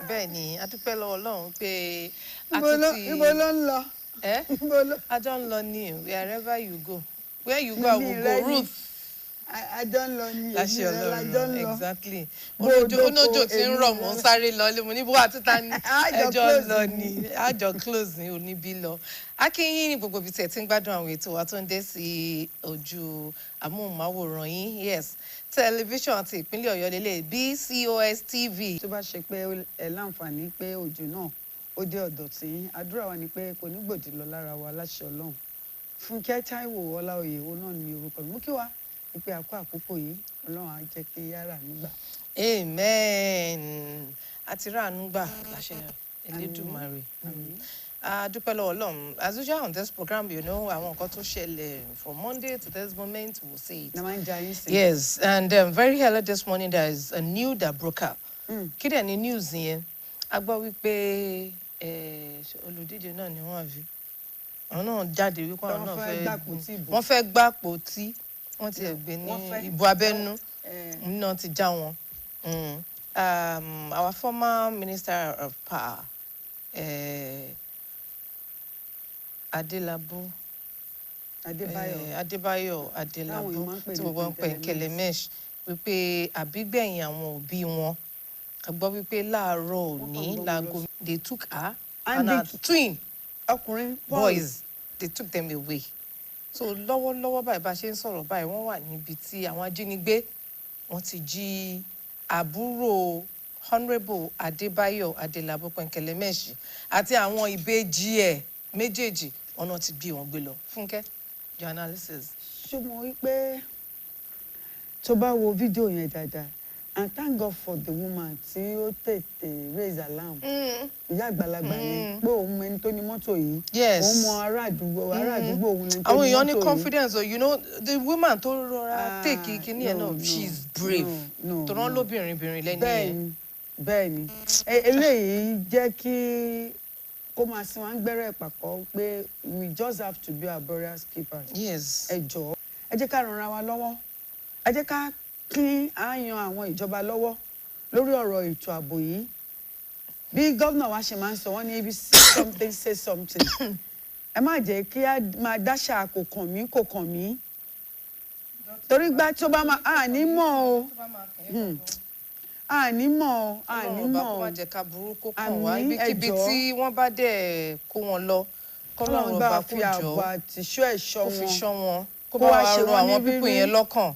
bẹ́ẹ̀ ni a dúpẹ́ lọ́wọ́ Ọlọ́run pé Ibo ló ń lọ. I don't lọ ni wherever you go. Where you go, I will go. Ruth. I don't lọ ni. Láṣẹ Ọlọ́run. Exactly. Onojo tí ń rọ̀ mọ́ sáré lọ lé mo ní bó àtúntà ní ẹjọ́ lọ ni. Àjọ close ní oníbí lọ. Akínyìn ní gbogbo ibi tí ẹ ti ń gbádùn àwọn ètò wa tó ń dé sí ojú amóhùnmáwòrán yín. Yes. Tẹlifíṣàn ti ìpínlẹ̀ Ọ̀yọ́ lélẹ̀ BCOS TV. Tó bá ṣe pé ẹ láǹfààní pé òjò náà ó dé ọ̀dọ̀ tí àdúrà wa ni pé kò ní gbòdì lọ lára wa láṣẹ Ọlọ́run. Fúnkẹ́ Táíwò Ọláoyè òun náà ni orúkọ mi. Mú kí wá ìpè àkó àkókò yìí Ọlọ́run á jẹ́ kí yára nígbà. Amen. Àti ráàánú gbà láṣẹ Elédùmarè. Dúpẹ́ lọ́wọ́ Ọlọ́run. As usual on this program, you know, àwọn nǹkan tó ṣẹlẹ̀ from Monday to this moment, we'll see it. Yes, and very early this morning, there is a news that broke up. Kí dẹ̀ ni news yẹn? A gbọ́ wípé olùdíje náà ni wọ́n àfi. Àwọn náà jáde wípé àwọn náà wọ́n fẹ́ gbàpò tí wọ́n ti gbé ní ìbò abẹ́nú náà ti já wọn. Our former Minister of Power, Adélabú Adébáyọ̀ Adélabú tí gbogbo ń pè Kelemesh wípé àbígbẹ̀yìn àwọn òbí wọn a gbọ́ wípé láàárọ̀ òní láago they took her and her twin boys they took them away. So lọ́wọ́lọ́wọ́ báyìí bá ṣe ń sọ̀rọ̀ báyìí wọ́n wà níbi tí àwọn ajínigbé wọ́n ti jí àbúrò Honourable Adébáyọ̀ Adélabú Kelemesh àti àwọn ìbejì ẹ̀ méjèèjì ọ̀nà ti bí wọn gbé lọ. Fúnkẹ́, your analysis. Ṣé mo rí pé tó bá wo fídíò yẹn dáadáa and thank God for the woman tí ó tètè raise alarm. Ìyá àgbàlagbà yẹn pé òun ẹni tó ní mọ́tò yìí. Yes. Òun mọ ará àdúgbò òun ẹni tó ní mọ́tò yìí. Àwọn èèyàn ní confidence, you know, the woman tó rọra take kíní ẹ̀ náà, she is brave. Tó rán lóbìnrin lẹ́ni yẹn. Bẹ́ẹ̀ni. Eléyìí jẹ́ kí kó máa sin wá ń gbẹ́rẹ́ papọ̀ pé we just have to be our brothers keepers. Yes. Ẹ jọ̀ọ́ ẹ jẹ́ ká ran ara wa lọ́wọ́ ẹ jẹ́ ká kí á yan àwọn ìjọba lọ́wọ́ lórí ọ̀rọ̀ ètò ààbò yìí bí gómìnà wa ṣe máa ń sọ wọ́n ní ibi say something ẹ má jẹ́ kí á máa dáṣà kò kàn mí torí gbá tó bá máa àní mọ̀ o àní mọ̀ o Ọlọ́run bá kó má jẹ́ ká burúkú kàn wá ibikíbi tí wọ́n bá dẹ̀ kó wọn lọ kọ́lọ́run bá kó jọ kó fi ṣọ́ wọn kó bá wa rọ àwọn pípò yẹn lọ́kàn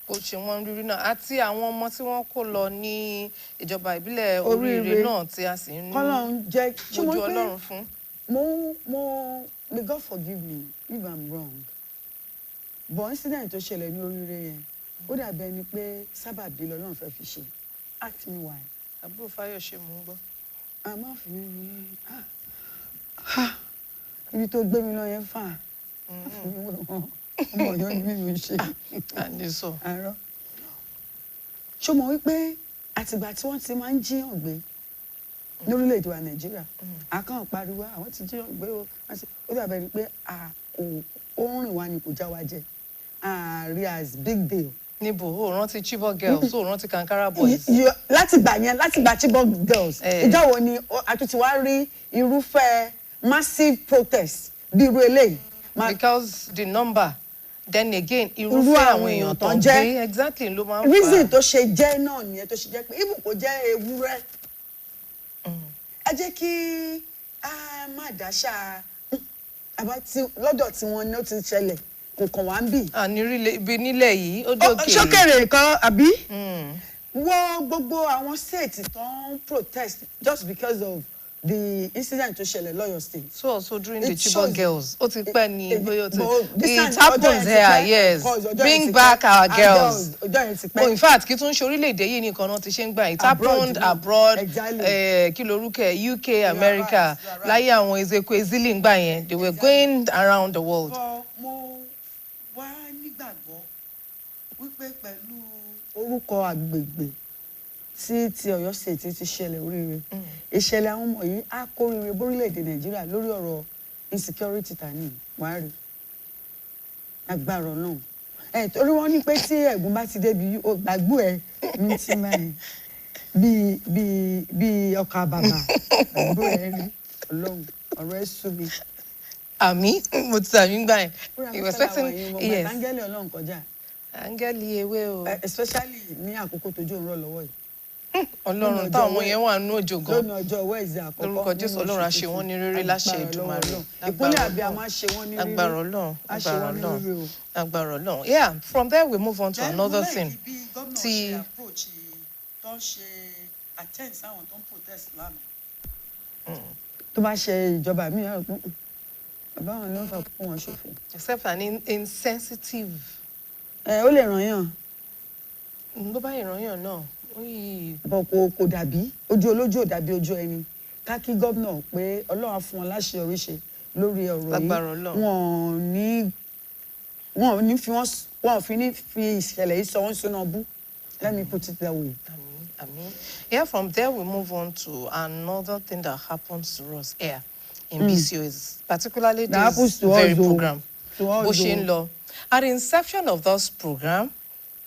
kó ṣe wọ́n rírí náà àti àwọn ọmọ tí wọ́n kó lọ ní ìjọba ìbílẹ̀ Oríire náà tí a sì ń wojú Ọlọ́run fún. May God forgive me if I'm wrong but incident tó ṣẹlẹ̀ ní Oríire yẹn ó dàbí ẹni pé sábàbí lọ́lọ́run fẹ́ fi ṣe. Ask me why. Àbúrò Fáyọ̀ṣe mò ń gbọ́. A máa fi mí ibi tó gbé mi lọ yẹn fà ọmọ Ọ̀yọ́ ni mi ṣe. Àníṣọ. Àárọ̀. Ṣé o mọ̀ wípé àtìgbà tí wọ́n ti máa ń jíyàn gbé lórílẹ̀‐èdè wa Nàìjíríà àkàn pariwo àwọn ti jíyàn gbé o ó dàbẹ̀ ni pé ó ń rìn wá ni kò já wa jẹ ààrẹ as big deal. Níbo o rántí Chibok girls o rántí Kankara boys. láti gbà Chibok girls ìjọ wo ni àtúntì wá rí irúfẹ́ massive protest bí irú eléyìí. Because the number then again irúfẹ́ àwọn èèyàn tó ń gbé exactly ló máa ń fà. Reason tó ṣe jẹ́ náà nìyẹn tó ṣe jẹ́ pé even kò jẹ́ ewúrẹ́ ẹ jẹ́ kí a má dáṣà lọ́dọ̀ tí wọ́n ní ó ti ṣẹlẹ̀ kò kàn wá ń bì. ibi nílẹ̀ yìí ó dókè. ṣókèrè kan àbí. wọ́n gbogbo àwọn state tó ń protest just because of the incident tó ṣẹlẹ̀ lọ́yọ̀ state. So also during the Chibok girls ó ti pẹ́ ní bóyá ó ti it happens here yes bring back our girls. In fact kí tún ṣe orílẹ̀-èdè yìí nìkan náà ti ṣe ń gbà it happened abroad kí lorúkẹ UK America láyé àwọn Ezekwesili ń gbà yẹn they were going around the world. mo wá nígbàgbọ́ wípé pẹ̀lú orúkọ àgbègbè tí ti Ọ̀yọ́ state ti ṣẹlẹ̀ Oríire ìṣẹ̀lẹ̀ àwọn ọmọ yìí á kórìíre bórílẹ̀-èdè Nàìjíríà lórí ọ̀rọ̀ insecurity tani wàá rí agbára náà torí wọ́n ní pé tí ẹ̀gún bá ti débi gbàgbó ẹ̀ ní ti máa bí ọkà bàbà àdúgbò ẹ rí Ọlọ́run ọ̀rọ̀ ẹ sú mi. Àmì mo ti sàmì gbà yẹn. He was expecting yes. Áńgẹ́lì Ọlọ́run kọjá. Áńgẹ́lì ewé o. Especially ní àkókò tójò ń rọ̀ lọ́wọ́ yìí. Ọlọ́run táwọn ọmọ yẹn wà nínú òjò gan. Lónìí ọjọ́ Wednesday àkọ́kọ́. Lórúkọ Jésù Ọlọ́run á ṣe wọ́n ní rere láṣẹ Èdùmàrè. Ìkúnlẹ̀ àbíamọ á ṣe wọ́n ní rere. Agbára Ọlọ́run, agbára Ọlọ́run, agbára Ọlọ́run. Yeah, from there we move on to another thing. Tí approach tó ń ṣe attend sáwọn tó ń protest lánàá. Tó bá ṣe ìjọba mi á rò bàbá wọn ló ń fà kó wọn ṣòfò. Except an insensitive. Ó lè ràn yàn. Bó bá ìrànyàn náà. Bọ̀ kò dàbí ojú olójú ò dàbí ojú ẹni ká kí gómìnà pé Ọlọ́run á fún wọn láṣẹ oríṣi lórí ọ̀rọ̀ yìí wọn ò ní fi ìṣẹ̀lẹ̀ yìí sọ wọ́n sínú ọbú. Let me put it that way. Amen. Yeah, from there we move on to another thing that happens to us here in BCOS, particularly this very program. Bó ṣe ń lọ. At the inception of this program,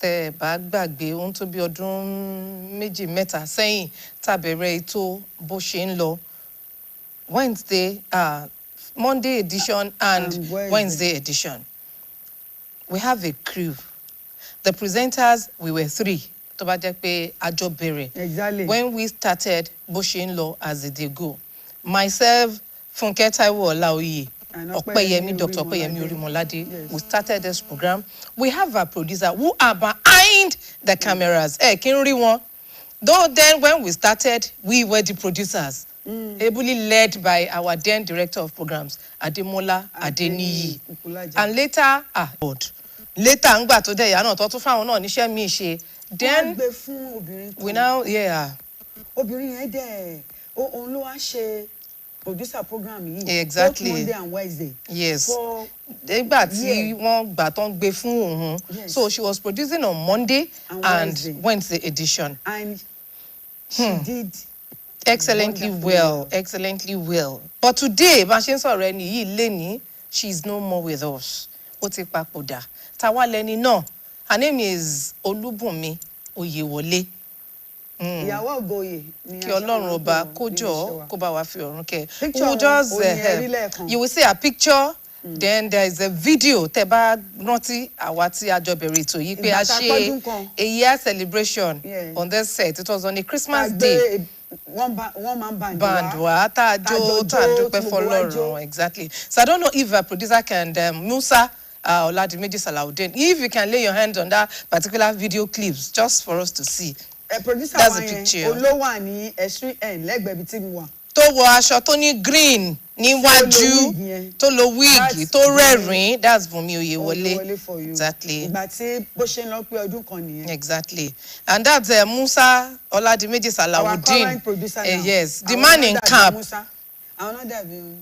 tẹ́ bá gbàgbé ohun tó bí ọdún méjì mẹ́ta sẹ́yìn tá bẹ̀rẹ̀ ètò bó ṣe ń lọ Monday edition and Wednesday edition. We have a crew. The presenters, we were 3. Tó bá jẹ́ pé a jọ bẹ̀rẹ̀. Exactly. When we started bó ṣe ń lọ as E Dey Go, myself, Funke Taiwo Olaoye, Dr. Opeyemi Orimolade, we started this program. We have a producer who are behind the cameras. Kí n rí wọn. Though then when we started, we were the producers, ably led by our then director of programs, Ademola Adeniyi. And later, later ngbà tó dé ìyá náà tó tún fáwọn náà níṣẹ́ mi ṣe. Then we now, obìnrin yẹn dẹ̀ òun ló wá ṣe producer program yìí. Exactly. Both Monday and Wednesday. Yes. Nígbà tí wọ́n gbà tán gbé fún òun. So she was producing on Monday and Wednesday edition. And she did excellently well. But today, bá ṣe ń sọ̀rọ̀ ẹni yìí lénìí, she is no more with us. Ó ti papòdà. Táwa lẹni náà. Her name is Olúbùnmi Oyèwọlé. Ìyàwó Ògòyè ni kí Ọlọ́run ọba kó jọ̀ọ́ kó bá wa fi ọ̀run kẹ́. We'll just you will see a picture. Then there is a video tẹ́ bá rántí àwa tí a jọ bẹ̀rẹ̀ ètò yìí pé a ṣe a year celebration on this set. It was on a Christmas day. One man band wa tá a jó tá a dúpẹ́ fọ́lọ́run. Exactly. So I don't know if a producer can Musa Oladimeji Salaudeen, if you can lay your hands on that particular video clips just for us to see. Producer that's the picture. Olówà ní extreme end lẹ́gbẹ̀ẹ́ bí tí mo wà. Tó wọ aṣọ tó ní green níwájú, tó lo wig, tó rẹ́rìn-ín, that's Bùnmi Oyèwọlé. Exactly. Ìgbà tí bó ṣe ń lọ pé ọdún kan nìyẹn. Exactly. And that's Musa Oladimeji Salaudeen. Our current producer now. Yes, the man in cap. Àwọn náà dàbí.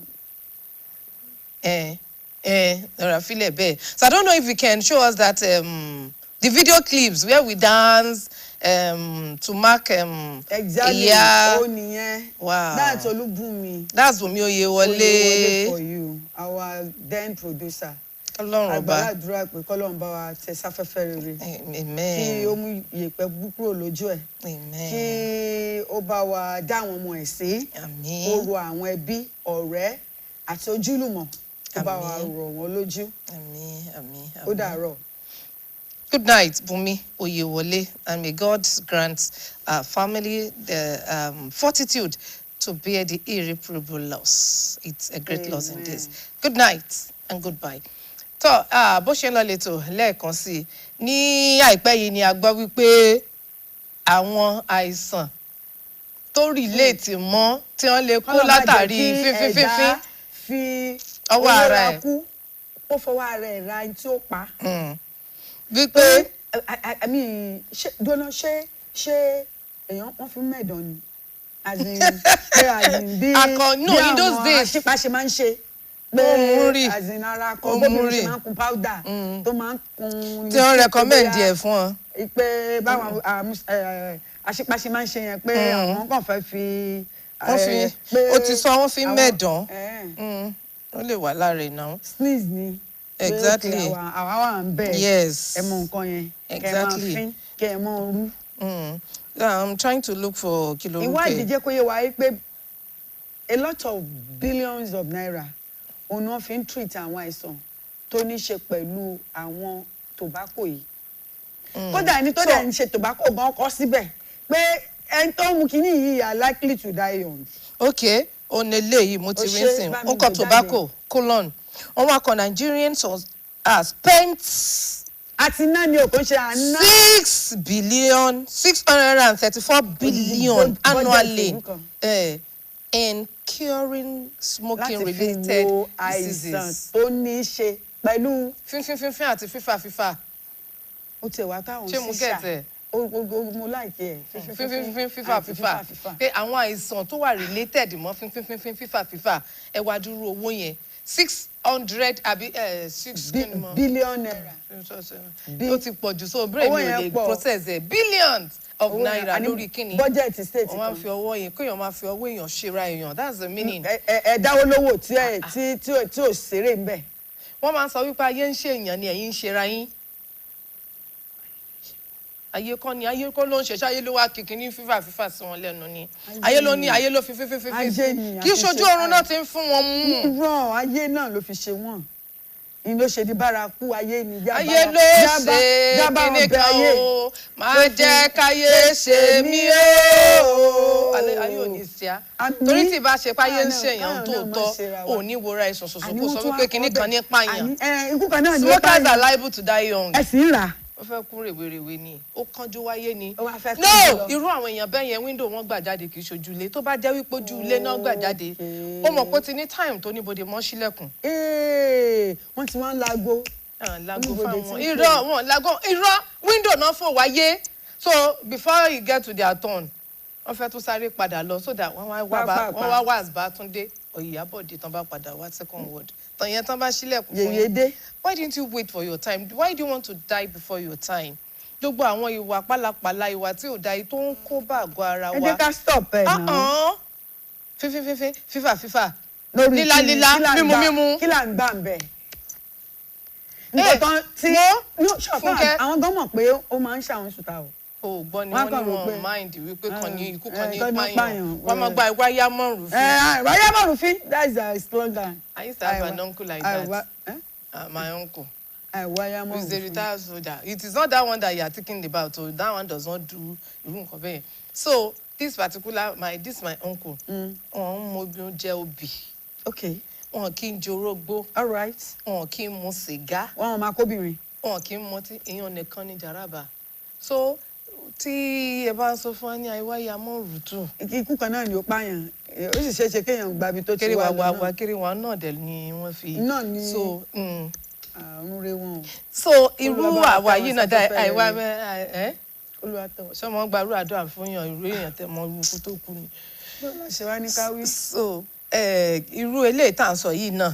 So I don't know if you can show us that the video clips where we dance to mark exactly. Wow. That's Olúbùnmi. That's Bùnmi Oyèwọlé for you, our then producer. Ọlọ́run ọba. Àgbàládùúrà pé k'Ọlọ́run bá wa tẹ sáfẹ́fẹ́ rere. Amen. Kí ó mú ìyẹ̀pẹ̀ kúrò lójú ẹ̀. Amen. Kí ó bá wa dá àwọn ọmọ ẹ̀ sí. Amen. Ó rọ̀ àwọn ẹbí, ọ̀rẹ́ àti ojúlùmọ̀. Ó bá wa rọ̀ wọ́n lójú. Amen. Ó dàárọ̀. Good night, Bùnmi Oyèwọlé, and may God grant our family the fortitude to bear the irreparable loss. It's a great loss in this. Good night and goodbye. So, bó ṣe ń lọ lẹ́tọ̀ lẹ́ẹ̀kan sí i, ní àìpẹ́ yìí ni a gbọ́ wípé àwọn àìsàn tó relate mọ́ tí wọ́n lè kó látàrí fífífífín fi ọwọ́ ara ẹ̀. Ó fọwọ́ ara ẹ̀ ra ẹni tí ó pa. Wípé I mean, ṣé èèyàn wọ́n fi mẹ́ẹ̀dán ni? As in bí in those days àṣìpá ṣe máa ń ṣe. Pé as in ara kan bóbìnrin ṣe máa ń kun powder tó máa ń kun. Tí wọ́n recommend ẹ̀ fún ọ. Pé báwọn àṣìpá ṣe máa ń ṣe yẹn pé àwọn kan fẹ́ fi. Ó ti sọ wọ́n fi mẹ́ẹ̀dán. Ó lè wà lára ẹ̀ náà. Sneeze ni. Exactly. Àwa wà ń bẹ̀. Yes. Ẹ mọ nǹkan yẹn. Exactly. Kẹ́ ẹ máa rú. I'm trying to look for kilo. Ìwádìí jẹ́ kó yé wa pé a lot of billions of naira òun náà fi ń treat àwọn àìsàn tó ní ṣe pẹ̀lú àwọn tobacco yìí. Kódà ẹni tó dẹ̀ ń ṣe tobacco gan kọ síbẹ̀ pé ẹni tó mú kinní yìí are likely to die young. Okay, on eléyìí mo ti rí sìn. Ó kọ tobacco colon. Wọ́n wá kọ Nigerians are spent àti náà ni òkú ṣe àná. 634 billion annually in curing smoking related diseases. Tó ní ṣe pẹ̀lú fínfínfínfín àti fífà. Ó ti wá táwọn ṣé mo gẹ̀tẹ̀? Mo láìkí ẹ̀. Fínfínfínfín fífà. Pé àwọn àìsàn tó wà related mọ́ fínfínfín fífà ẹ wá dúró owó yẹn 600 àbí 6 billion naira. Ó ti pọ̀ jù so brain mi ò lè process ẹ̀ billions of naira lórí kíni. Budget state kan. Wọ́n máa fi ọwọ́ yẹn kéèyàn máa fi ọwọ́ èèyàn ṣera èèyàn, that's the meaning. Ẹ dáwọ́ lówó tí ò ṣeré ń bẹ̀. Wọ́n máa ń sọ wípé ayé ń ṣe èèyàn ni ẹ̀yin ń ṣera yín. Ayé kọ́ ni ayé kọ́ ló ń ṣẹ̀ṣẹ̀ ayé ló wá kìkì fífà sí wọn lẹ́nu ni. Ayé ló ní ayé ló fi. Kí ṣojú oorun náà ti ń fún wọn mú. Irọ́ ayé náà ló fi ṣe wọ́n. Ni ló ṣe di bárakú ayé ni jábá. Ayé ló ṣe kíní kan o, máa jẹ́ káyé ṣe mí o. Ayé ò ní ṣe á. Torí tí bá ṣe páyé ń ṣe èèyàn tòótọ́, ò ní wòra ẹ̀sùn ṣoṣo kó sọ wípé kíní kan ní pààyàn. Ikú kan náà ni ó pààyàn. Smokers are liable to die young. Ẹ sì ń rà. Ó fẹ́ kú rèwerèwe ni, ó kánjú wáyé ni. No, irú àwọn èèyàn bẹ́ẹ̀ yẹn window wọn gbà jáde kì í ṣojú ilé. Tó bá jẹ́ wípé ojú ilé náà gbà jáde, ó mọ̀ pé ó ti ní time tó níbodè mọ́ sílẹ̀kùn. Wọ́n ti wá ń lago. Lago fáwọn irọ́ window náà fò wáyé. So before you get to their turn, wọ́n fẹ́ tún sáré padà lọ so that wọ́n wá wá Àsbátúndé Ìyábọ̀dé tán bá padà wá second word. Tàn yẹn tán bá sílẹ̀kùn fún yín. Why didn't you wait for your time? Why do you want to die before your time? Gbogbo àwọn ìwà pálapàla ìwà tí ò da yìí tó ń kó bá àgọ́ ara wa. Ẹ jẹ́ ká stop ẹ̀ náà. Fífífífín fífà. Lílá mímú. Kí là ń gbà ń bẹ̀? Nǹkan tí àwọn gan mọ̀ pé ó máa ń ṣàwọn ṣùtà o. O gbọ́ ni wọ́n ní wọn mind wípé kan ní ikú kan ní pààyàn. Wọ́n máa gba ìwáyà mọ̀rùfín. Ìwáyà mọ̀rùfín, that is a slogan. I used to have an uncle like that. My uncle. He's a retired soldier. It is not that one that you are thinking about. So that one does not do irú nǹkan bẹ́ẹ̀. So this particular my uncle. Wọ́n mọ bí ó jẹ́ obì. Okay. Wọn kì í jorógbó. All right. Wọn kì í mu sìgá. Wọn máa kóbìnrin. Wọn kì í mọtí èèyàn nìkan ní jàrábà. So tí ẹ bá ń sọ fún wa ní àìwáyà mọ́ rùtù. Ikú kan náà ni ó pààyàn. Ó sì ṣeé ṣe kéèyàn gbabi tó ti wà lọ́nà. Kéré wa náà dẹ̀ ni wọ́n fi. Náà ni. So àrùnre wọn. So irú àwa yìí náà dá àìwá ẹ́. Olúwatẹ́wọ̀. Ṣé wọ́n gbarú àdúrà fún yàn irú èèyàn tẹ́ mọ irú ikú tó kú ni. Ṣé wá ní káwí? So irú eléyìí tá à ń sọ yìí náà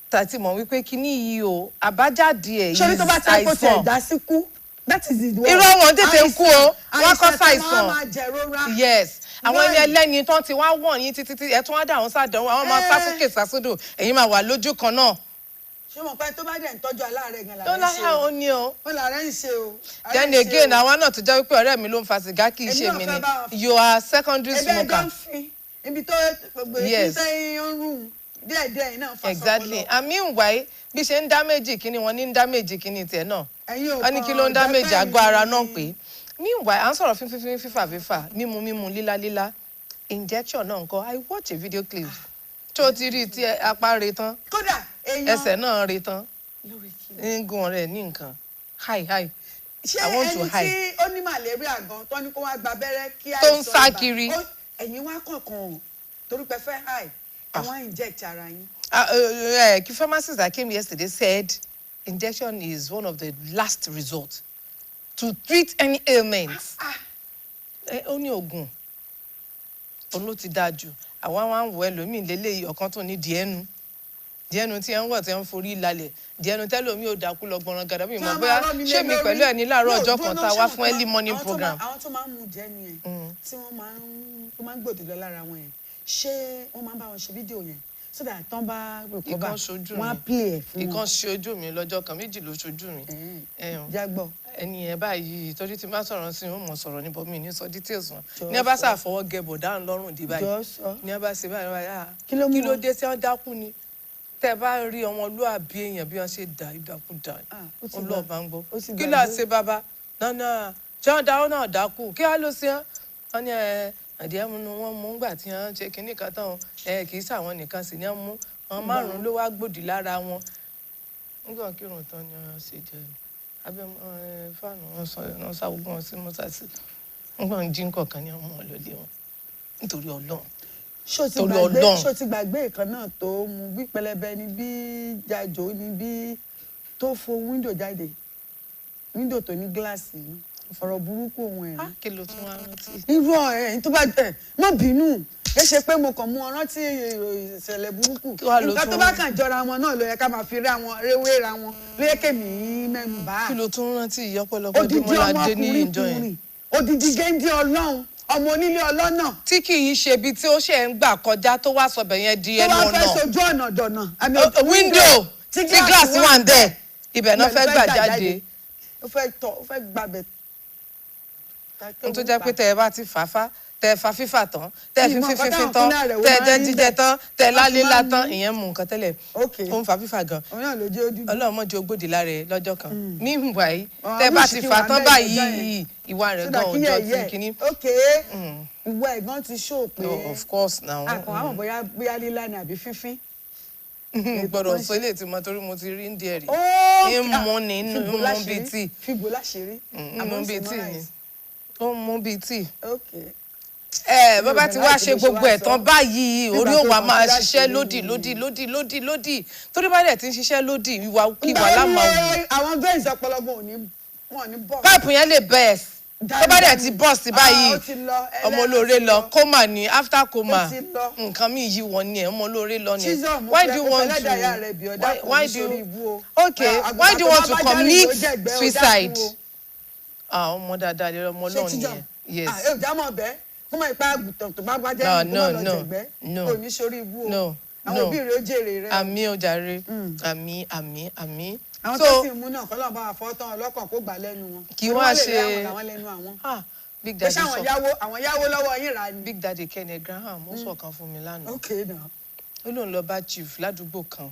tá a ti mọ̀ wípé kíní yìí o àbájáde ẹ̀ yìí ṣé tó bá ti kó tiẹ̀ dá sí kú that is the word. irọ́ wọn tètè kú o wọ́n kọ́ ṣàìsàn. àìsàn tó máa jẹ̀rora. Yes àwọn ẹni ẹlẹ́ni tán ti wá wọ̀n yín títí ẹ̀ tún wá dà wọ́n sádánwò àwọn máa sá sókè sásódò ẹ̀yin máa wà lójú kan náà. ṣé mo pẹ́ tó bá dẹ̀ ń tọ́jú aláàárẹ̀ gan tó láyà ó ní o. ó làárẹ̀ ń ṣe o. Then again àwa náà tó jẹ́ wípé ọ̀rẹ́ mi ló ń fa sìgá kì í ṣe mi ni you are secondary smoker. ẹbí ẹjọ́ ń fi ibi tó gbogbo ìpínlẹ̀ ń rùn díẹ̀díẹ̀ náà fa sọ́kọ́ lọ. Exactly and meanwhile bí ṣe ń dáméjì kíní wọn ní ń dáméjì kíní tiẹ̀ náà wọ́n ní kí ló ń dáméjì àgọ́ ara náà pé meanwhile à ń sọ̀rọ̀ fífà mímu lílá injection náà nǹkan I watch a video clip tí o ti rí tí apá re tán ẹsẹ̀ náà re tán ń gun rẹ̀ ní nǹkan hi ṣé I want to ẹni hi tí ó ní malaria gan tó ní kó wá gba abẹ́rẹ́ kí àìsàn tó ń sá kiri ẹ̀yin wá kọ̀ọ̀kan torí pé fẹ́ hi ẹ̀ wọ́n inject ara yín. Key pharmacist that came yesterday said injection is one of the last resort to treat any ailment. Ó ní oògùn òun ló ti dáa jù àwọn àwọn àwọ̀ ẹlòmíì lélẹ́yìí ọ̀kan tó ní díẹ̀nu tí ẹ ń wọ̀ tí ẹ ń forí lálẹ̀ díẹ̀nu tẹ́lòmíì ò dákú lọ gbọ́nrán gàdá bí mo bóyá ṣé mi pẹ̀lú ẹ̀ ní láàárọ̀ ọjọ́ kan tá a wá fún early morning program. àwọn tó máa ń mu jẹ́ nìyẹn tí wọ́n máa ń gbòdì lọ lára wọn yẹn ṣé wọ́n máa ń bá wọn ṣe fídíò yẹn so that tán bá ìkan ṣojú mi wọ́n á play ẹ̀ fún wọn. ìkan ṣojú mi lọ́jọ́ kan, méjì ló ṣojú mi. Jágbọ́. ẹni yẹn báyìí torí tí n bá sọ̀rọ̀ sí wọn mọ̀ sọ̀rọ̀ níbo mi ní sọ details wọn ní ẹ bá ṣàfọwọ́ gẹ̀bọ̀ dáhùn lọ́rùn dé báyìí ní ẹ bá ṣe báyìí kí ló dé tí wọ́n dákú ni tẹ́ bá rí ọmọlúàbí èèyàn bí wọ́n ṣe dà ìdákúdà ọlọ́ọ̀bá ń gbọ́ kí ló ṣe bàbá náà ṣé wọ́n dáwọ́ náà dákú kí á ló ṣe wọ́n ní àdìẹ múnú wọn mú gbà tí wọ́n ṣe kinní kan tán kì í ṣàwọn nìkan sì ní wọ́n mú wọn márùn-ún ló wá gbòdì lára wọn nígbà kírun tán ni wọ́n ṣe jẹ́ abẹ́ fáànù wọn ṣàwùgbọ́n wọn sí mọ́sáàsì nígbà jí nǹkan ní ọmọ ọlọ́lẹ̀ wọn nítorí Ọlọ́run. ṣó ti gbàgbé ìkan náà tó mú bí pẹlẹbẹ ni bí jàjò ni bí tó fo wíńdò jáde wíńdò tó ní gíláàsì ọ̀rọ̀ burúkú ohun ẹ̀rín. kí ló tún wá rántí. irú ọ̀rẹ́ tó bá má bínú ẹ ṣe pé mo kàn mú ọ rántí ìṣẹ̀lẹ̀ burúkú nǹkan tó bá kàn jọra wọn náà ló yẹ ká máa fi ra wọn wéra wọn ló yẹ kémi mẹ́nu bá. kí ló tún rántí ìyọpọlọpọ tí mo la dé ní ìjọ yẹn. odidi géńdé Ọlọ́run ọmọ onílé ọlọ́nà. tí kì í ṣe ibi tí ó ṣe ń gbà kọjá tó wá sọbẹ̀ yẹn di ẹnu ọ̀nà. tó wá fẹ́ sojú ọ̀nà dọ̀nà. window tí glass wà ń dẹ̀ ibẹ̀ náà fẹ́ gbà jáde. ó fẹ́ gbàbẹ̀. n tó jẹ́ pé tẹ̀ ẹ bá ti fàáfá tẹ fa fífà tán tẹ fi fífín tán tẹ jẹ jíjẹ tán tẹ lálélá tán ìyẹn mú nǹkan tẹ́lẹ̀ ó ń fa fífà gan Ọlọ́run mọ́jọ ògbódì lára ẹ lọ́jọ́ kan meanwhile tẹ bá ti fà tán báyìí ìwà rẹ̀ gan ọjọ́ tí kìíní. ìwà ẹ̀gbọ́n ti ṣó pé of course now. àkàn àwọn bóyá lílá ni àbí fífín. gbọ́dọ̀ sọ ilé ìtumọ̀ torí mo ti rí ń díẹ̀ rí ìmú ni inú bíi tíì fìbò láṣìírí ìmú bíi tíì ni ó mú bíi tíì. Bàbá ti wá ṣe gbogbo ẹ̀ tán báyìí orí òwà máa ṣiṣẹ́ lódì torí bá dẹ̀ ti ń ṣiṣẹ́ lódì ìwà lámà wù. àwọn bẹ́ẹ̀nsì ọ̀pọ̀lọpọ̀ wọn ò ní bọ́ọ̀sì. páìpù yẹn lè bẹ́ẹ̀sì tó bá dẹ̀ ti bọ́ọ̀sì báyìí ọmọ olóore lọ kómà ní after kómà nǹkan mi yí wọn ni ẹ ọmọ olóore lọ ni why do you want to commit suicide? ọmọ dáadáa lè ọmọ náà nìyẹn. yes. kó mọ̀ ìpa àgùntàn tó bá bá jẹ́ kó mọ̀ lọ jẹ̀gbẹ́ kò ní sórí ibú o àwọn òbí rẹ̀ ó jèrè rẹ̀. àmì ó jàre àmì. àwọn tó sì mú náà kọ́lọ́ bá wà fọ́ tán ọlọ́kàn kó gbà lẹ́nu wọn. kí wọ́n á ṣe àwọn lẹ́nu àwọn. Big Daddy sọ àwọn yáwó lọ́wọ́ yín rà ni. Big Daddy Kenneth Graham ó sọ kan fún mi lánàá. okay now. ó lóun lọ bá chief ládùúgbò kan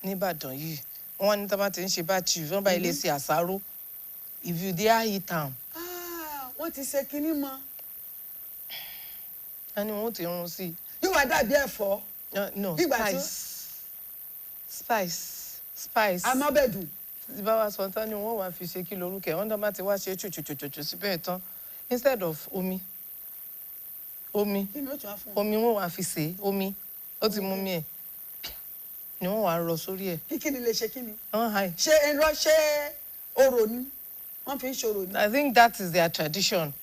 nìbàdàn yìí wọ́n ní tábà ti ń ṣe bá chief wọ́n bá ilé ṣe àṣàrò if you dare eat am. wọ́n ti ṣe kinní mọ́. ẹni wọn ti rún sí. yóò wá dàbí ẹ̀fọ́. no spice. amábẹ́dùn. tí bá wa sọ tán ni wọ́n wá fi ṣe kí lorúkẹ wọ́n dán bá ti wá ṣe ṣòṣòṣòṣò síbẹ̀ tán instead of omi wọ́n wá fi ṣe omi ó ti mú mi ẹ̀ ni wọ́n wá rọ sórí ẹ̀. kíni lè ṣe kíni. ṣé irọ́ ṣé orò ni wọ́n fi ń ṣòro ni. I think that is their tradition.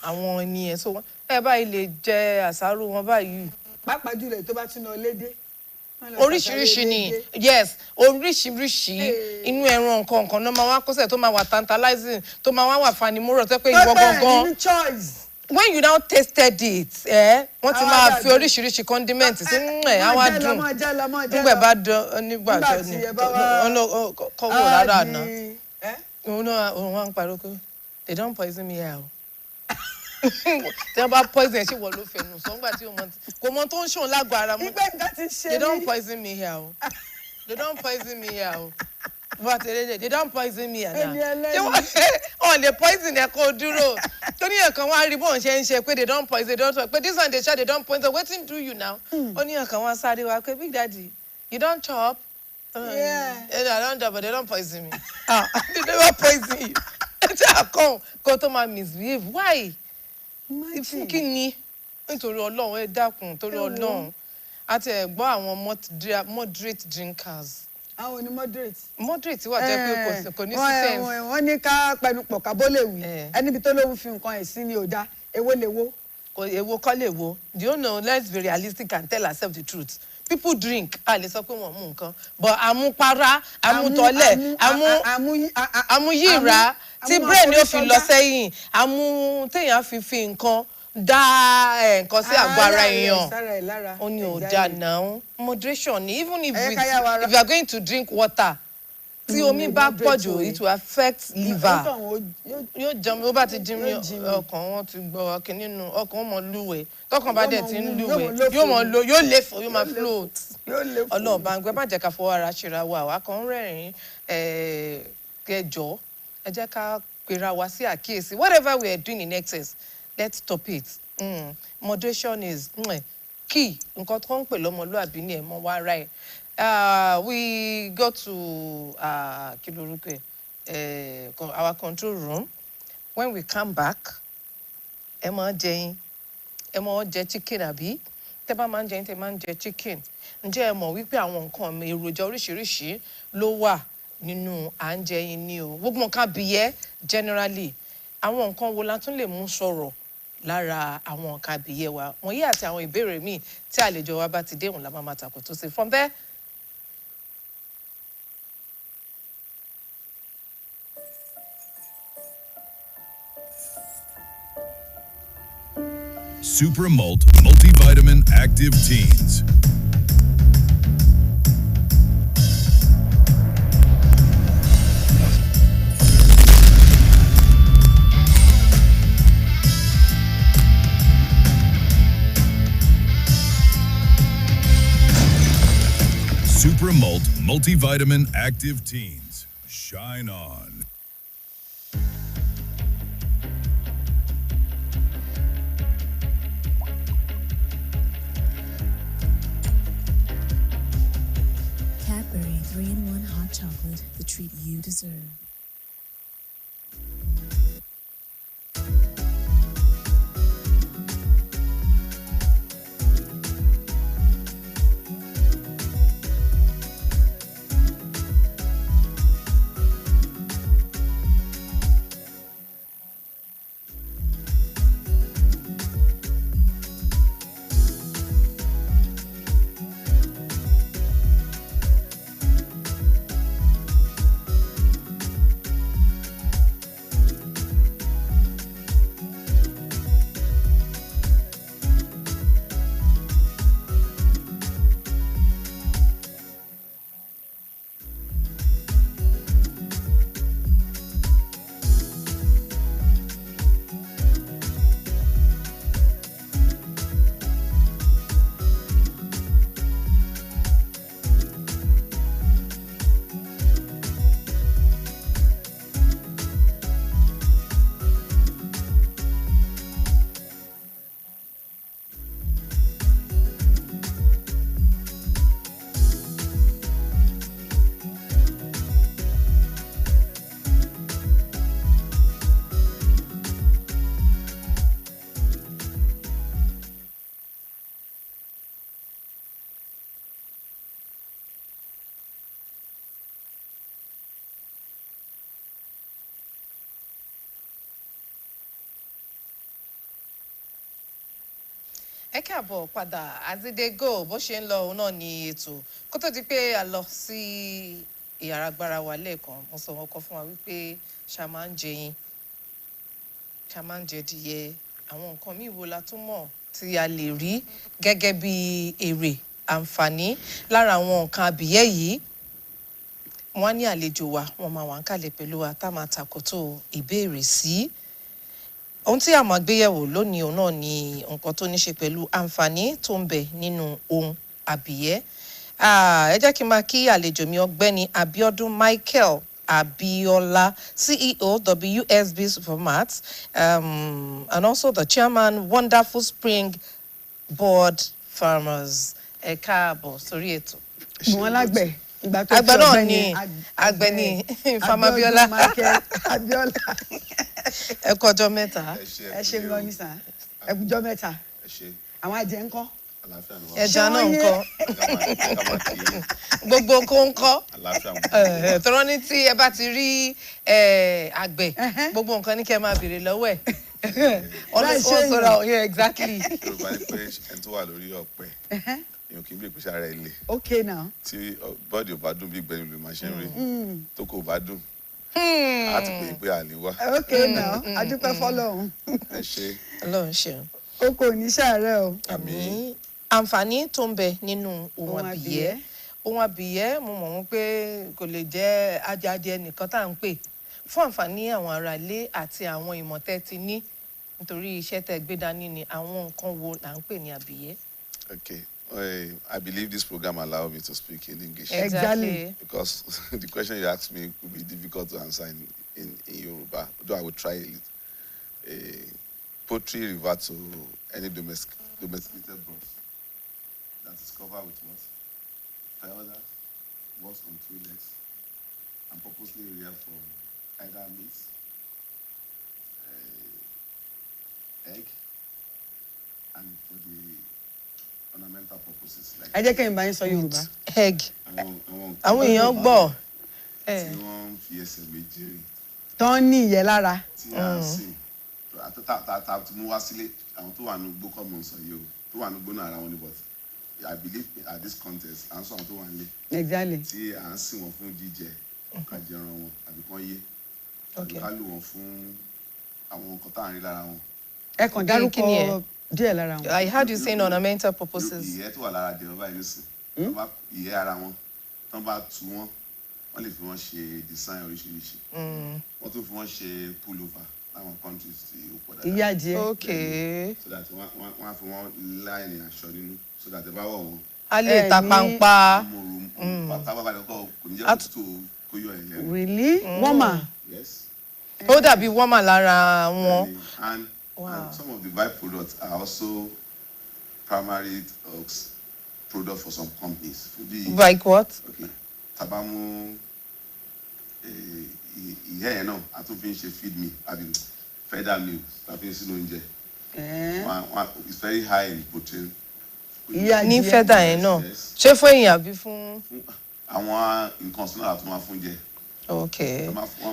àwọn ènìyàn so ẹ báyìí lè jẹ àsáró wọn báyìí. pàápàá jùlọ tó bá tún lọ lédè. oríṣiríṣi ni yes oríṣiríṣi inú ẹran nǹkan náà máa wá kóṣẹ̀ tó máa wà tantalizing tó máa wá wà fanimúrò tó pé ìwọ gangan when you now tasted it wọ́n ti máa fi oríṣiríṣi condiment sí á wá dùn nígbà bá dán nígbà tó ní kọ́wọ́ rárá àná òun wá ń pariwo pé they don poison me here o. tí wọ́n bá poison ẹ̀ ṣe wọ́n ló fẹnu sọ nígbà tí kò mọ tó ń ṣòun lágọ̀ọ́ ara mọ́. they don poison me here o they don poison me here o but they don poison me here now. wọ́n lè poison ẹ̀ kó dúró torí ẹ̀kan wá rí bóun ṣe ń ṣe pé they don poison pé this one dey ṣá they don poison wetin do you now. ó ní ẹ̀kan wá sáré wá pé Big Daddy you don chop. I don chop but they don poison me. they never poison you. ẹ jẹ́ àkàn kó tó máa misbehave why. fún kí ni nítorí Ọlọ́run ẹ dákun torí Ọlọ́run àti ẹ gbọ́ àwọn moderate drinkers. àwọn ni moderate. moderate wà jẹ́ pé kò ní sí sense. wọ́n ní ká pẹnupọ̀ ká bó lè wí ẹni bí tó lóun fi nǹkan ẹ̀ sí ni ò dá èwo lè wo. èwo kọ́ lè wo do you know let's be realistic and tell ourselves the truth people drink a lè sọ pé wọ́n mú nǹkan but àmupara àmutọ́lẹ̀ àmuyíra tí brain yóò fi lọ sẹ́yìn téèyàn fi nǹkan dá nǹkan sí àgọ́ ara èèyàn sára ẹ̀ lára. ó ní ò dáa náà moderation ni even if you are going to drink water tí omi bá pọ̀ jù it will affect liver yóò jẹun ó bá ti jí mi ọkàn wọn ti gbọ́ ọkàn nínú ọkàn wọn mọ lúwẹ̀ tọkàn bá dẹ̀ ti ń lúwẹ̀ yóò léfò yóò máa float ọlọ́ọ̀bá ń gbẹ́ má jẹ́ ká fọwọ́ ara ṣera wa àwa kan ń rẹ́rìn-ín kẹjọ ẹ jẹ́ ká pera wa sí àkíyèsí whatever we are doing in excess let's stop it moderation is key nǹkan tó ń pè lọ́mọlúàbí ni ẹ̀ mọ́ wá ra ẹ̀. We go to our control room. When we come back, ẹ máa jẹ chicken àbí? Tẹ́ bá máa ń jẹ tẹ́ máa ń jẹ chicken. Ǹjẹ́ ẹ mọ̀ wípé àwọn nǹkan èròjà oríṣiríṣi ló wà nínú à ń jẹ yín ní o. Gbogbo nǹkan àbíyẹ́ generally. Àwọn nǹkan wo la tún lè mú sọ̀rọ̀ lára àwọn nǹkan àbíyẹ́ wa. Wọ̀nyí àti àwọn ìbéèrè míì tí àlejò wa bá ti dé òun la máa tàkò tó ṣe. From there, Super Malt Multivitamin Active Teens. Super Malt Multivitamin Active Teens. Shine on. Cadbury 3-in-1 hot chocolate, the treat you deserve. ẹ káàbọ̀ padà àti Dey Go bó ṣe ń lọ òun náà ní ètò kó tó di pé a lọ sí ìyàrá agbára wa lẹ́ẹ̀kan mo sọ wọn kọ fún wa wípé ṣá máa ń jẹ yín ṣá máa ń jẹ díẹ̀ àwọn nǹkan míì wo la tún mọ̀ tí a lè rí gẹ́gẹ́ bí èrè àǹfààní lára àwọn nǹkan àbíyẹ́ yìí wọ́n á ní àlejò wa wọ́n máa wà ń kalẹ̀ pẹ̀lú wa tá máa tàkótó ìbéèrè sí. Ohun tí a máa gbéyẹ̀wò lónìí òun náà ni nǹkan tó ní ṣe pẹ̀lú àǹfààní tó ń bẹ nínú ohun àbíyẹ́. Ẹ jẹ́ kí n máa kí àlejò mi ọ̀gbẹ́ni Abiodun Michael Abiola, CEO WSB Supermarts, and also the chairman Wonderful Spring Board Farmers. Ẹ káàbọ̀ sórí ètò. Wọ́n lágbẹ̀. Àgbẹ̀ náà ni àgbẹ̀ ni Farmer Abiola. Abiola. Ẹ kú ọjọ́ mẹ́ta. Ẹ ṣé gan ni sà. Ẹ kú ọjọ́ mẹ́ta. Àwọn àjẹ́ ńkọ́? Ẹja náà ńkọ́? Gbogbo nǹkan ńkọ́? Tọ́rọ́ ní tí ẹ bá ti rí àgbẹ̀ gbogbo nǹkan ní kẹ́ máa béèrè lọ́wọ́ ẹ̀. Wọ́n sọ̀rọ̀ yeah exactly. Yorùbá ní pé ẹni tó wà lórí ọ̀pẹ èèyàn kì í bí ìpèsè ara ẹ̀ lè. Okay now. Tí bọ́ọ̀dì ò bá dùn bí ìgbẹ́ni lè máa ṣe ń rí tó kò bá dùn á ti pè é pé àlè wá. Okay now adúpẹ́ fọ́lọ́run. Ẹ ṣé. Ọlọ́run ṣeun. oko ní ṣàárẹ̀ o. àmín. Àǹfààní tó ń bẹ nínú ohun àbíyẹ́. Ohun àbíyẹ́ mo mọ̀ wọ́n pé kò lè jẹ́ ajadìẹ nìkan tá à ń pè fún àǹfààní àwọn ará ilé àti àwọn ìmọ̀tẹ́ ti ní nítorí iṣẹ́ tẹ́ gbé dání ni àwọn nǹkan wo là ń pè ní àbíyẹ́. Okay. I believe this program allows me to speak in English. Exactly. Because the question you asked me could be difficult to answer in Yoruba, though I will try it. Poultry refer to any domesticated bird that is covered with what? Feathers, walks on two legs, and purposely reared for either meat, egg, and for the ornamental purposes. Ẹ jẹ́ kẹ́yìn bá yín sọ Yorùbá. Egg. Àwọn èèyàn gbọ́. Tí wọ́n fi ẹsẹ̀ méjì rìn. Tán ní ìyẹ́ lára. Tí a ń sìn. Tá tí mo wá sílé àwọn tó wà ní igbó kọ́ mọ̀ sọ yìí o. Tó wà ní igbó náà ara wọn ni but I believe at this contest à ń sọ àwọn tó wà nílé. Exactly. Tí à ń sìn wọn fún jíjẹ ká jẹran wọn àbí kán yé. Àbí ká lò wọn fún àwọn nǹkan tá à ń rí lára wọn. Ẹ kàn dárúkọ díẹ̀ lára wọn. I heard you saying ornamental purposes. Ìyẹ́ tó wà lára jẹran báyìí nísìn. Ìyẹ́ ara wọn tán bá tu wọn wọ́n lè fi wọ́n ṣe design oríṣiríṣi. Wọ́n tún fi wọ́n ṣe pullover láwọn countries tí ó pọ̀ dáadáa. Ìyá jẹ. Okay. So that wọ́n á fi wọ́n láìní aṣọ nínú so that ẹ bá wọ̀ wọ́n. A lè ta pampa. Pátá bàbá lọ́kọ̀ kò ní jẹ́ òtútù kó yọ ẹ̀yẹ. Really? Warmer. Yes. Ó dàbí warmer lára wọn. And some of the byproducts are also primary products for some companies. Like what? Okay. Tabamu ìyẹ́ yẹn náà a tún fi ń ṣe feed me àbí feather meal tàbí sínú oúnjẹ. It's very high in protein. Ní feather yẹn náà ṣé fún èèyàn àbí fún. Àwọn nǹkan ọ̀sán náà tún máa fún jẹ. Okay.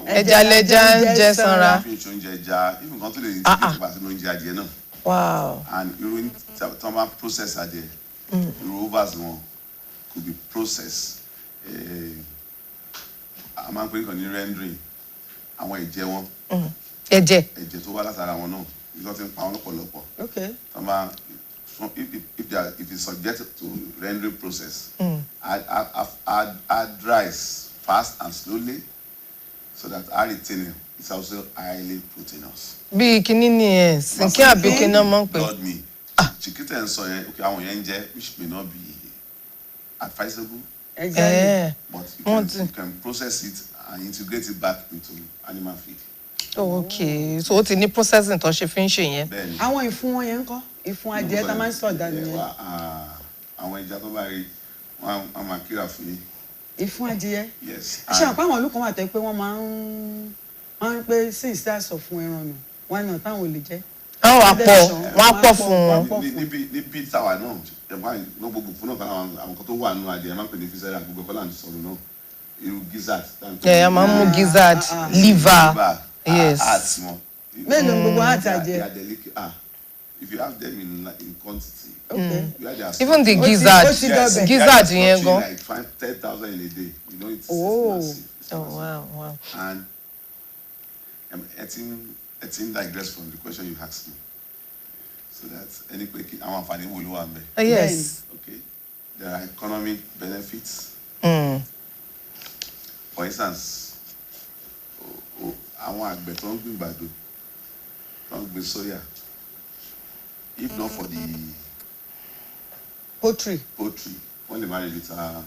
Ẹja lẹja ń jẹ sanra. Fi ń ṣe oúnjẹ ẹja even kan tó lè ní ìgbà sínú oúnjẹ adìẹ náà. Wow. And irú tí wọ́n bá process adìẹ irú overs wọn could be processed. A máa ń pè é kàn ní rendering àwọn ẹ̀jẹ̀ wọn. Ẹ̀jẹ̀ tó wá látara wọn náà ìjọ ti ń pa wọn lọ́pọ̀lọpọ̀. Okay. If it's subjected to rendering process, add rice fast and slowly so that our retaining is also highly proteinous. Bí kíní ni ẹ̀ sìnkí àbí kíní ọmọ ń pè. Blood meat. Chicken tẹ̀ ń sọ yẹn àwọn yẹn ń jẹ which may not be advisable. Exactly. But you can process it and integrate it back into animal feed. Oh, okay. So ó ti ní processing tó ṣe fi ń ṣe yẹn. Bẹ́ẹ̀ni. Àwọn ìfun wọn yẹn ń kọ́ ìfun adìẹ tá máa ń sọ dànù yẹn. Àwọn ẹja tó bá rí wọn máa kíra fún yín. Ìfun adìẹ. Yes. Ṣé àpá àwọn olùkọ́ wà tẹ́ pé wọ́n máa ń pé sí ìsíàsọ̀ fún ẹran nù wọn náà táwọn ò lè jẹ́. Wọ́n á pọ̀ fún wọn. Níbi táwa náà ẹ̀gbọ́n gbogbo fún náà àwọn kan tó wà nínú adìẹ máa ń pè ní fisẹ́rà gbogbo kọ́lá ní sọ̀rọ̀ náà irú gizzard. A máa ń mú gizzard liver. Yes. Hearts wọn. Mélòó gbogbo heart adìẹ. If you have them in quantity. Okay. Even the gizzard yẹn gan. Like 10,000 in a day. You know it's massive. Oh wow. And I think digress from the question you asked me. So that any quick àwọn àǹfààní wo ló wà ńbẹ̀. Yes. Okay. There are economic benefits. For instance, àwọn àgbẹ̀ tó ń gbìn gbàdo tó ń gbìn soya if not for the poultry wọ́n lè má lè ta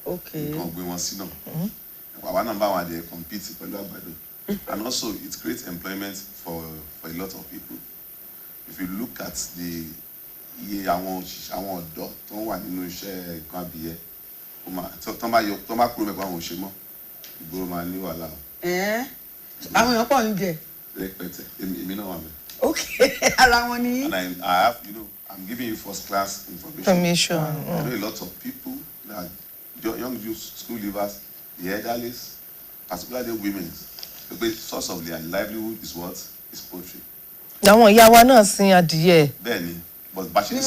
nǹkan ọ̀gbìn wọn sí náà. Àwa náà bá wọn adìẹ compete pẹ̀lú àgbàdo. And also it creates employment for a lot of people. If you look at the iye àwọn ọ̀dọ́ tó wà nínú iṣẹ́ nǹkan abìyẹ́ tó bá kúrò mẹ́kọ̀ọ́ àwọn òṣè mọ́ ìgboro máa ní wàhálà. Àwọn èèyàn pọ̀ ń jẹ. Rẹpẹtẹ èmi náà wà mẹ́. Okay, ara wọn ni. And I have, I'm giving you first class information. I know a lot of people that young youth, school leavers, the elderly, particularly women. The source of their livelihood is what? Is poultry. Àwọn ìyá wa náà sin adìyẹ. Bẹ́ẹ̀ni, but báṣe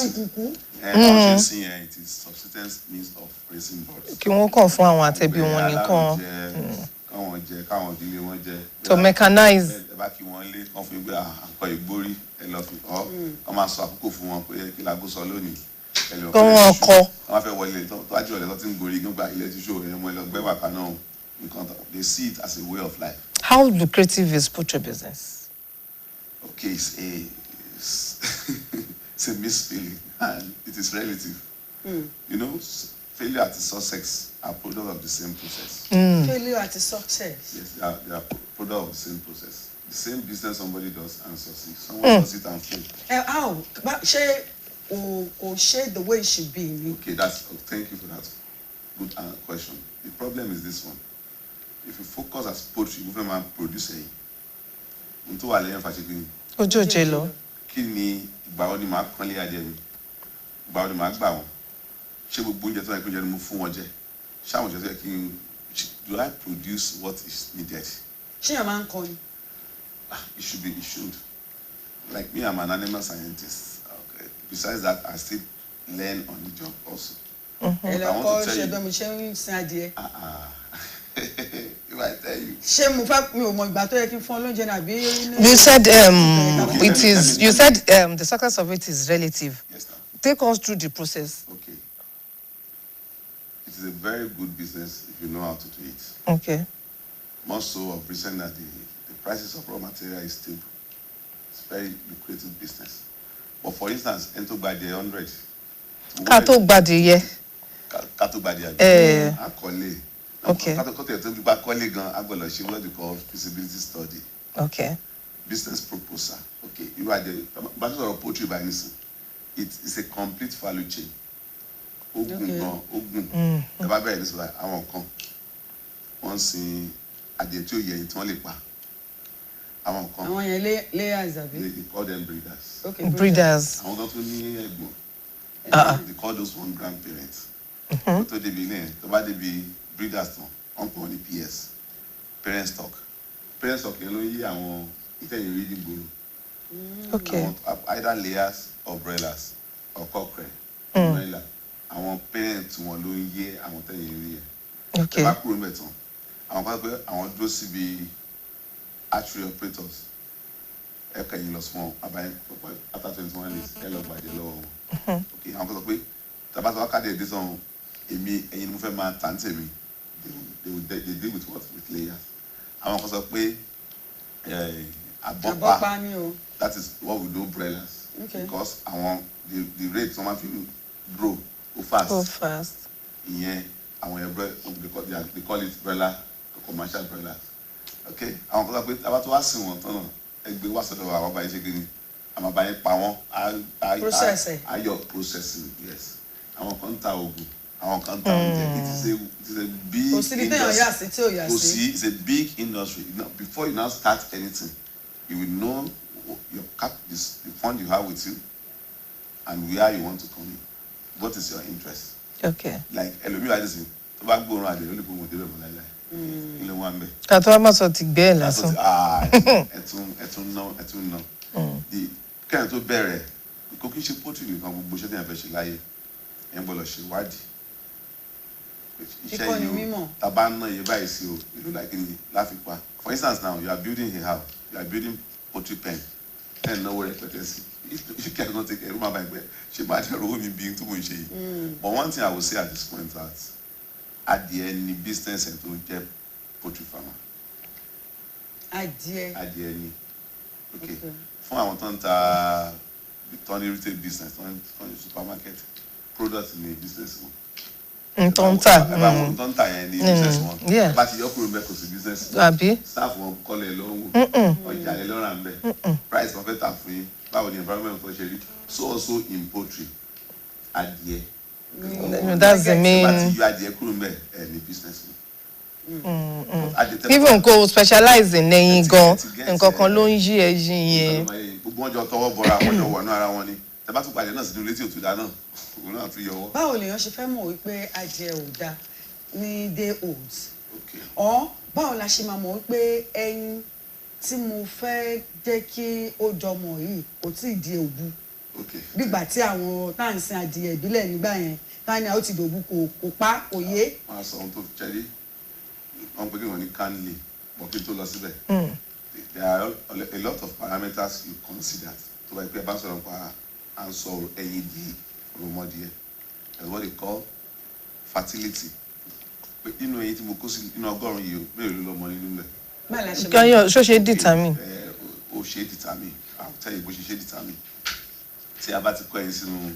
sin yẹn it is subsistence means of raising birds. Kí wọ́n kàn fún àwọn àtẹ̀bí wọn nìkan. Káwọn jẹ, káwọn ìdílé wọn jẹ. To mechanize. Ẹ bá kí wọ́n lé, kán fún gbé àkọ́ ìgbórí ẹ lọ fi ọ wọ́n máa sọ àkókò fún wọn pé kí lágó sọ lónìí ẹ lọ kọ́ wọn kọ́ wọ́n fẹ́ wọlé tó ájú ọ̀lẹ́ tó ti ń gorí gbígbà ilé tí ṣòro yẹn mọ́ ẹ lọ gbẹ́ wà kan náà nǹkan they see it as a way of life. How lucrative is poultry business? Okay, it's a misfeeling and it is relative. You know, failure and success are product of the same process. Failure and success. Yes, they are product of the same process. The same business somebody does and succeeds. Someone does it and fail. How? But share the way it should be. Okay, thank you for that good question. The problem is this one. If you focus as poultry, movement producer, into a layer of Ojo Jelo. Kí ni ìgbà wo ni màá kán lé adìẹ mi? Ìgbà wo ni màá gbà wọ́n? Ṣé gbogbo oúnjẹ tó yẹ kí oúnjẹ ni mo fún wọn jẹ? Ṣé àwọn oúnjẹ tó yẹ kí n do I produce what is needed? Ṣé yàn máa ń kọ́ ni? It should. Like me, I'm an animal scientist. Okay. Besides that, I still learn on the job also. Ẹ lọ kọ́ ṣe bẹ́ẹ̀ mo ṣe ń sin adìẹ. If I tell you. Ṣé mo fẹ́ mi ò mọ ìgbà tó yẹ kí n fún ọ lóúnjẹ nàbí. You said it is. You said the success of it is relative. Yes, ma'am. Take us through the process. Okay. It is a very good business if you know how to do it. Okay. More so of recent that the prices of raw material is stable. It's very lucrative business. But for instance, ento by the 100. Kato gbadeye. Kato by the akole. Okay. Kato by akole gan agbolo ṣe what we call feasibility study. Okay. Business proposal. Okay. You are the bachelor of poultry by nisin. It's a complete value chain. Ogun. Ẹ bá bẹ̀rẹ̀ ní sọ àwọn kan. Wọ́n sin adìẹ tí ó yẹ tí wọ́n lè pa. Àwọn kan. Àwọn yẹn layers àbí. They call them breeders. Okay. Breeders. Àwọn kan tó ní ẹ̀gbọ́n. They call those one grandparents. Tó débi ilé yẹn tó bá débi breeders tán wọ́n pè wọ́n ní PS. Parent stock. Parent stock yẹn ló ń yí àwọn ìtẹ̀yìn rí ní gbòòrò. Okay. Either layers or broilers or cockerel. Àwọn parents wọn ló ń yé àwọn tẹ̀yìn rí yẹn. Okay. Ẹ bá kúrò mẹ́ tán àwọn kan pé àwọn dúró síbi archery operators ẹ kẹyìn lọ fún abayẹ after 21 days ẹ lọ gbàdé lọ́wọ́ wọn. Okay, àwọn kan sọ pé tàbá sọ wákàtí ẹdí sọ èmi ẹyin ni mo fẹ́ máa tà ń tèmi they deal with what with layers. Àwọn kan sọ pé àbọ̀pá ni o. that is what we do broilers. Okay. Because àwọn the rate wọ́n máa fi grow go fast. Go fast. Ìyẹn àwọn yẹn they call it broiler commercial broilers. Okay, àwọn kan sọ pé tàbá tó wá sìn wọ́n tán náà ẹgbẹ́ wá sọ́dọ̀ àwọn àbáyé ṣe kiri àwọn àbáyé pa wọ́n ayọ̀ processing yes àwọn kan ń ta oògùn àwọn kan ń ta oúnjẹ it is a big industry. It's a big industry. Before you now start anything you will know your the fund you have with you and where you want to come in. What is your interest? Okay. Like ẹlòmíì wá dísìn tó bá gbóòórùn àdé ó lè gbóòórùn débẹ̀ mọ́ láíláí. Ilé wa ń bẹ̀. Kàtó wá má sọ ti gbé ẹ̀ lásán. ẹ̀tún ná. Kẹ́hìn tó bẹ̀rẹ̀ kò kí n ṣe poultry nìkan gbogbo iṣẹ́ tí yẹn fẹ́ ṣe láyé ẹ̀ ń gbọ́dọ̀ ṣe ìwádìí. Iṣẹ́ yìí o tàbá ń ná iye báyìí sí o ìlú láìkíni láfipa. For instance now you are building a house you are building poultry pen ẹ̀ náwó rẹpẹtẹ sí you cannot take ẹ̀rú máa bá ẹgbẹ́ ṣe máa dẹ̀ rówó mi bí tó mò ń ṣe yìí. But one thing I will say at this point that adìẹ ni business ẹ̀ tó jẹ́ poultry farmer. Adìẹ ni okay fún àwọn tó ń ta tọ́ni retail business tọ́ni supermarket product ni business wọn. Tó ń tà. Tó ń tà yẹn ni business wọn. Bá ti yọ kúrò mbẹ kò sí business. Àbí. Staff wọn kọ́lẹ̀ lọ́wọ́ ọjà lè lọ́ra mbẹ price wọn fẹ́ tà fún yín báwo ni environment wọn ṣe rí so also in poultry adìẹ. That's the main. Bá ti yọ adìẹ kúrò mbẹ ẹ ní business wọn. Even kò specialize in ẹyin gan nǹkan kan ló ń yí ẹyin yẹn. Gbogbo wọn jọ tọwọ́ bọra wọn jọ wọnú ara wọn ni tẹ́bá tún pàdé náà sínú létí òtúdá náà òun náà tún yọwọ́. Báwo lèèyàn ṣe fẹ́ mọ̀ wípé adìẹ ò dáa ní day old? Or báwo la ṣe máa mọ̀ wípé ẹyin tí mo fẹ́ jẹ́ kí ó jọmọ yìí kò tí ì di òbu? Bígbà tí àwọn tá à ń sin adìẹ ìbílẹ̀ nígbà yẹn tá ní àwọn ti dòbu kò pa kò yé. Wọ́n á sọ ohun tó fi ṣẹ́rí wọ́n pè kí wọ́n ní canley mọ̀ kí n tó lọ síbẹ̀. There are a lot of parameters you consider tó bá yẹ pé ẹ bá sọ̀rọ̀ nípa à ń sọ ẹyin di òròmọdìẹ. That's what they call fertility. Pé inú ẹyin tí mo kó sí inú ọgọ́rùn-ún yìí o mélòó ló lọ́mọ nínú rẹ̀. Káyọ̀ ṣó ṣe determine. O ṣe determine. I'll tell you bó ṣe determine. Tí a bá ti kó ẹyin sínú